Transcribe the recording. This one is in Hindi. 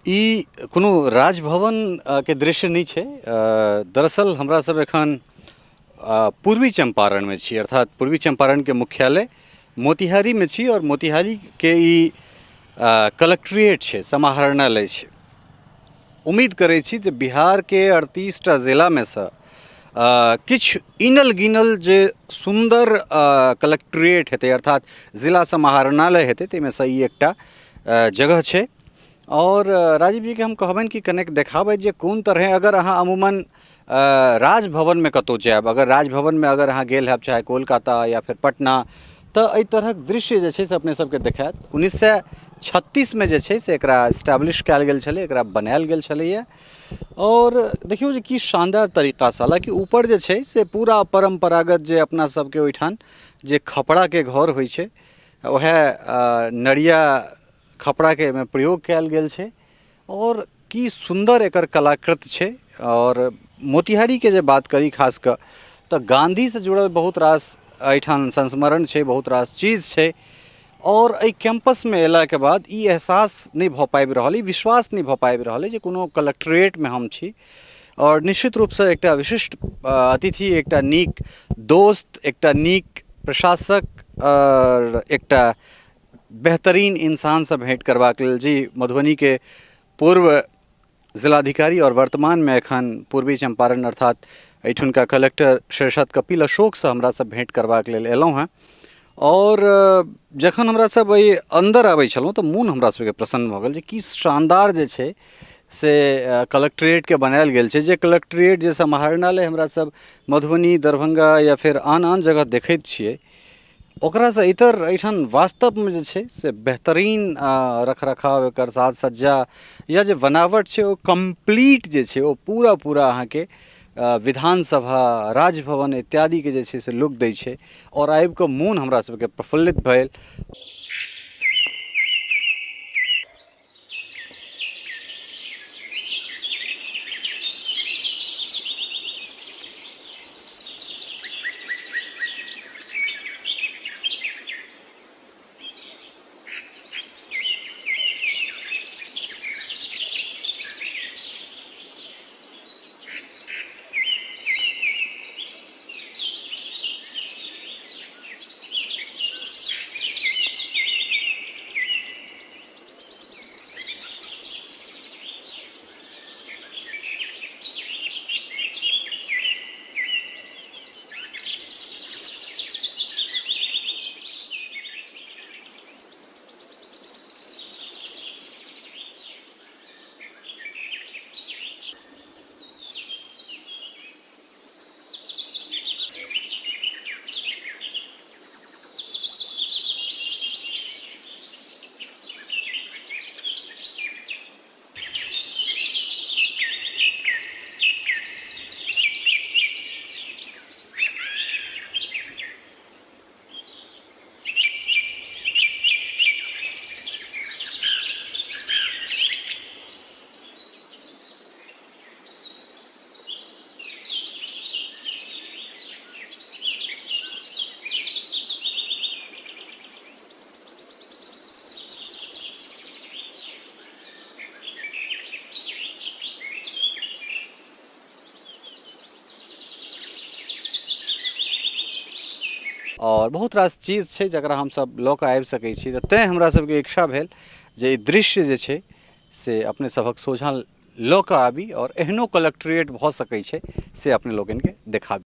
ई कोनो राजभवन के दृश्य नहीं छै। दरअसल हमरा सब एखन पूर्वी चंपारण में छी, अर्थात पूर्वी चंपारण के मुख्यालय मोतिहारी में छी और मोतिहारी के ई कलेक्ट्रेट छै, समाहरणालय छै। उम्मीद करै छी जे बिहार के 38टा जिला में से किछ इनल गिनल जे सुंदर कलेक्ट्रेट हेतै अर्थात जिला समाहरणालय हेतै ताहिमे से ई एकटा जगह छै। और राजीव जी के हम कहबनि कि कनेक देखाबै जे कोन तरह अगर अहाँ अमूमन राजभवन में कतौ जायब, अगर राजभवन में अगर अहाँ गेल हैब चाहे कोलकाता या फिर पटना, तो एहि तरहक दृश्य जे छै से अपने सबके देखायत। 1936 में जे छै से एकरा एस्टैब्लिश कयल गेल छलै, एकरा बनायल गेल छलैया। और देखियौ जे की शानदार तरीका से, हालांकि ऊपर जे छै से पूरा परम्परागत जे अपना सबके ओहिठाम जे खपड़ा के घर होइ छै वह नड़िया खपड़ा के में प्रयोग कयल गेल छै। और की सुंदर एकर कलाकृत छै। और मोतिहारी के जे बात करी खास कर तो गांधी से जुड़ल बहुत रास एहिठाम संस्मरण छै, बहुत रास चीज छै। और एहि कैंपस में अयला के बाद ई एहसास नहीं भ पाबि रहल, ई विश्वास नहीं भ पाबि रहल जे कोनो कलेक्ट्रेट में हम छी। और निश्चित रूप से एकटा विशिष्ट अतिथि, एकटा नीक दोस्त, एकटा नीक प्रशासक और एकटा बेहतरीन इंसान से भेंट करबाक लेल जी मधुबनी के पूर्व जिलाधिकारी और वर्तमान में एखन पूर्वी चंपारण अर्थात एहिठुनका कलेक्टर शीर्षत कपिल अशोक से हमरा सब भेंट करबाक लेल एलहुँ हैं। और जखन हमरा सब एहि अंदर आबै छलहुँ तो मोन हमरा सबके प्रसन्न भऽ गेल जे की शानदार जे छै से कलेक्ट्रेट के बनायल गेल छै। जे कलेक्ट्रेट जे समाहरणालय हमरा सब मधुबनी, दरभंगा या फिर आन आन जगह देखैत छियै, ओकरा से इतर एहिठाम वास्तव में जे छै से बेहतरीन रखरखाव, एकर साज सज्जा या जे बनावट छै ओ कंप्लीट जे छै ओ पूरा अहाँके विधानसभा, राजभवन इत्यादि के जे छै से लुक दै छै। और आबि कऽ मोन हमरा सबके प्रफुल्लित भेल। और बहुत रास चीज छै जकरा हम सब लऽ कऽ आबि सकै छी। तऽ तेँ हमरा सबके इच्छा भेल जे ई दृश्य जे छै से अपने सभक सोझाँ लऽ कऽ आबी और एहनो कलेक्ट्रेट भऽ सकै छै से अपने लोकनिके देखाबी।